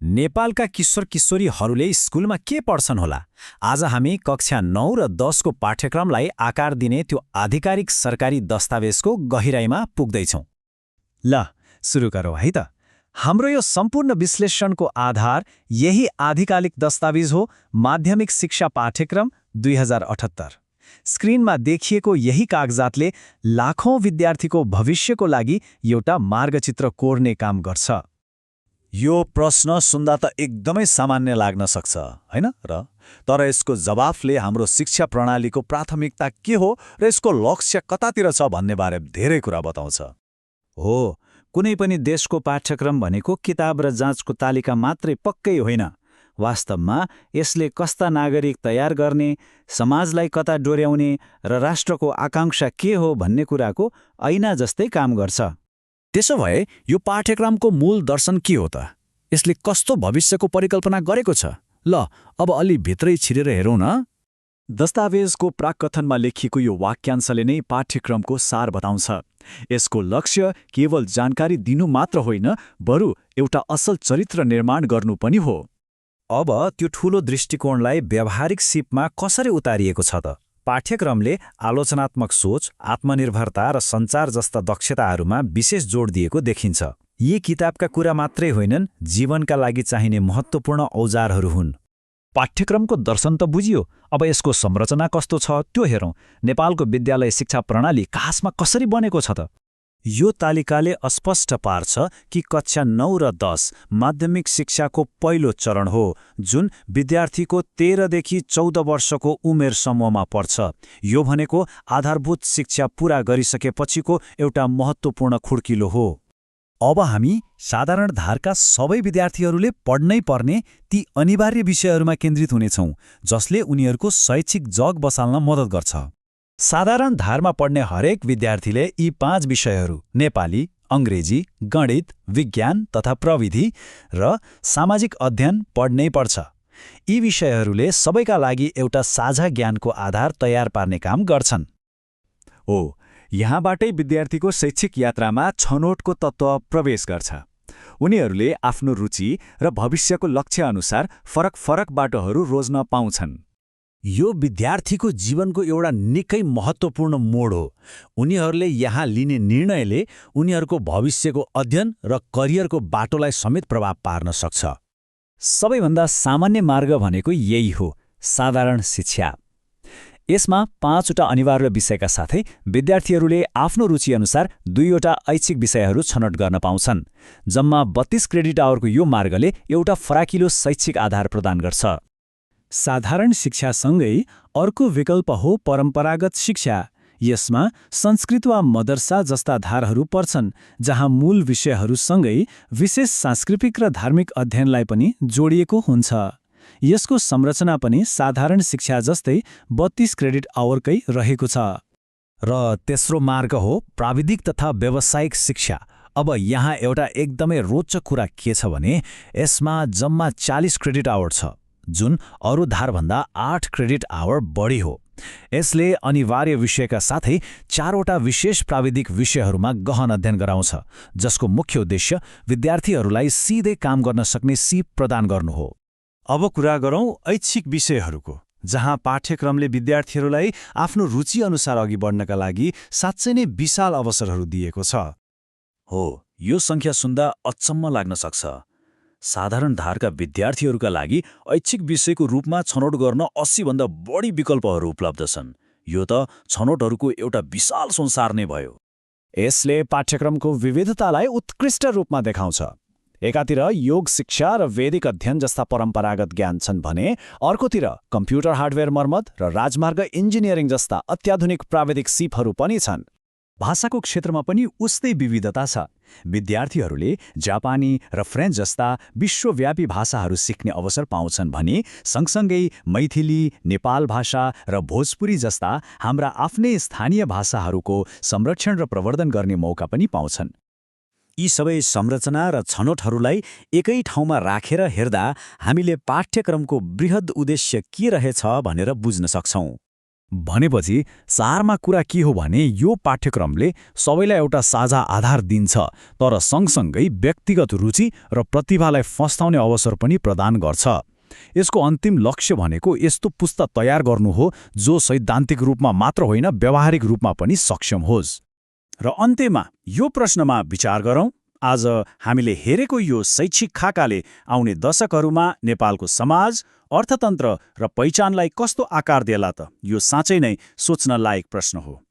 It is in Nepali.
नेपालका किशोर किशोरीहरूले स्कुलमा के पढ्छन् होला? आज हामी कक्षा 9 र 10 को पाठ्यक्रमलाई आकार दिने त्यो आधिकारिक सरकारी दस्तावेजको गहिराईमा पुग्दैछौँ। ल सुरु गरौँ है त। हाम्रो यो सम्पूर्ण विश्लेषणको आधार यही आधिकारिक दस्तावेज हो, माध्यमिक शिक्षा पाठ्यक्रम 2078। स्क्रिनमा देखिएको यही कागजातले लाखौं विद्यार्थीको भविष्यको लागि एउटा मार्गचित्र कोर्ने काम गर्छ। यो प्रश्न सुन्दा त एकदमै सामान्य लाग्न सक्छ, हैन र? तर यसको जवाफले हाम्रो शिक्षा प्रणालीको प्राथमिकता के हो र यसको लक्ष्य कतातिर छ भन्ने बारे धेरै कुरा बताउँछ। हो, कुनै पनि देशको पाठ्यक्रम भनेको किताब र जाँचको तालिका मात्रै पक्कै होइन। वास्तवमा यसले कस्ता नागरिक तयार गर्ने, समाजलाई कता डोर्याउने र राष्ट्रको आकांक्षा के हो भन्ने कुराको ऐना जस्तै काम गर्छ। त्यसो भए यो पाठ्यक्रमको मूल दर्शन के हो त? यसले कस्तो भविष्यको परिकल्पना गरेको छ? ल अब अलि भित्रै छिरेर हेरौँ न। दस्तावेजको प्राकथनमा लेखिएको यो वाक्यांशले नै पाठ्यक्रमको सार बताउँछ। यसको लक्ष्य केवल जानकारी दिनु मात्र होइन, बरु एउटा असल चरित्र निर्माण गर्नु पनि हो। अब त्यो ठूलो दृष्टिकोणलाई व्यावहारिक सिपमा कसरी उतारिएको छ त? पाठ्यक्रमले आलोचनात्मक सोच, आत्मनिर्भरता र सञ्चार जस्ता दक्षताहरूमा विशेष जोड दिएको देखिन्छ। यी किताबका कुरा मात्रै होइनन्, जीवनका लागि चाहिने महत्त्वपूर्ण औजारहरू हुन्। पाठ्यक्रमको दर्शन त बुझियो, अब यसको संरचना कस्तो छ त्यो हेरौँ। नेपालको विद्यालय शिक्षा प्रणाली खासमा कसरी बनेको छ त? यो तालिकाले अस्पष्ट पार्छ कि कक्षा 9 र 10 माध्यमिक शिक्षाको पहिलो चरण हो, जुन विद्यार्थीको 13 देखि 14 वर्षको उमेर समूहमा पर्छ। यो भनेको आधारभूत शिक्षा पूरा गरिसकेपछिको एउटा महत्त्वपूर्ण खुड्किलो हो। अब हामी साधारण धारका सबै विद्यार्थीहरूले पढ्नै पर्ने ती अनिवार्य विषयहरूमा केन्द्रित हुनेछौँ, जसले उनीहरूको शैक्षिक जग बसाल्न मद्दत गर्छ। साधारण धारमा पढ्ने हरेक विद्यार्थीले यी 5 विषयहरू नेपाली, अङ्ग्रेजी, गणित, विज्ञान तथा प्रविधि र सामाजिक अध्ययन पढ्नै पर्छ। यी विषयहरूले सबैका लागि एउटा साझा ज्ञानको आधार तयार पार्ने काम गर्छन्। यहाँबाटै विद्यार्थीको शैक्षिक यात्रामा छनौटको तत्त्व प्रवेश गर्छ। उनीहरूले आफ्नो रुचि र भविष्यको लक्ष्यअनुसार फरक बाटोहरू रोज्न पाउँछन्। यो विद्यार्थीको जीवनको एउटा निकै महत्त्वपूर्ण मोड हो। उनीहरूले यहाँ लिने निर्णयले उनीहरूको भविष्यको अध्ययन र करियरको बाटोलाई समेत प्रभाव पार्न सक्छ। सबैभन्दा सामान्य मार्ग भनेको यही हो, साधारण शिक्षा। यसमा 5वटा अनिवार्य विषयका साथै विद्यार्थीहरूले आफ्नो रुचिअनुसार 2वटा ऐच्छिक विषयहरू छनौट गर्न पाउँछन्। जम्मा 32 क्रेडिट आवरको यो मार्गले एउटा फराकिलो शैक्षिक आधार प्रदान गर्छ। साधारण शिक्षासँगै अर्को विकल्प हो परम्परागत शिक्षा। यसमा संस्कृत वा मदरसा जस्ता धारहरू पर्छन्, जहाँ मूल विषयहरूसँगै विशेष सांस्कृतिक र धार्मिक अध्ययनलाई पनि जोडिएको हुन्छ। यसको संरचना पनि साधारण शिक्षा जस्तै 32 क्रेडिट आवरकै रहेको छ। र तेस्रो मार्ग हो प्राविधिक तथा व्यावसायिक शिक्षा। अब यहाँ एउटा एकदमै रोचक कुरा के छ भने यसमा जम्मा 40 क्रेडिट आवर छ, जुन अरू धारभन्दा 8 क्रेडिट आवर बढी हो। यसले अनिवार्य विषयका साथै 4वटा विशेष प्राविधिक विषयहरूमा गहन अध्ययन गराउँछ, जसको मुख्य उद्देश्य विद्यार्थीहरूलाई सिधै काम गर्न सक्ने सिप प्रदान गर्नु हो। अब कुरा गरौँ ऐच्छिक विषयहरूको, जहाँ पाठ्यक्रमले विद्यार्थीहरूलाई आफ्नो रुचि अनुसार अघि बढ्नका लागि साँच्चै नै विशाल अवसरहरू दिएको छ। यो सङ्ख्या सुन्दा अचम्म लाग्न सक्छ। साधारण धारका विद्यार्थीहरूका लागि ऐच्छिक विषयको रूपमा छनौट गर्न 80 भन्दा बढी विकल्पहरू उपलब्ध छन्। यो त छनौटहरूको एउटा विशाल संसार नै भयो। यसले पाठ्यक्रमको विविधतालाई उत्कृष्ट रूपमा देखाउँछ। एकातिर योग शिक्षा र वैदिक अध्ययन जस्ता परम्परागत ज्ञान छन् भने अर्कोतिर कम्प्युटर हार्डवेयर मर्मत र राजमार्ग इन्जिनियरिङ जस्ता अत्याधुनिक प्राविधिक सिपहरू पनि छन्। भाषाको क्षेत्रमा पनि उस्तै विविधता छ। विद्यार्थीहरूले जापानी र फ्रेन्च जस्ता विश्वव्यापी भाषाहरू सिक्ने अवसर पाउँछन् भने सँगसँगै मैथिली, नेपाल भाषा र भोजपुरी जस्ता हाम्रा आफ्नै स्थानीय भाषाहरूको संरक्षण र प्रवर्धन गर्ने मौका पनि पाउँछन्। यी सबै संरचना र छनौटहरूलाई एकै ठाउँमा राखेर हेर्दा हामीले पाठ्यक्रमको बृहद् उद्देश्य के रहेछ भनेर बुझ्न सक्छौँ। भनेपछि सारमा कुरा के हो भने यो पाठ्यक्रमले सबैलाई एउटा साझा आधार दिन्छ, तर सँगसँगै व्यक्तिगत रुचि र प्रतिभालाई फस्टाउने अवसर पनि प्रदान गर्छ। यसको अन्तिम लक्ष्य भनेको यस्तो पुस्ता तयार गर्नु हो जो सैद्धान्तिक रूपमा मात्र होइन व्यावहारिक रूपमा पनि सक्षम होस्। र अन्त्यमा यो प्रश्नमा विचार गरौँ, आज हामीले हेरेको यो शैक्षिक खाकाले आउने दशकहरूमा नेपालको समाज, अर्थतन्त्र र पहिचानलाई कस्तो आकार देला त? यो साँच्चै नै सोच्न लायक प्रश्न हो।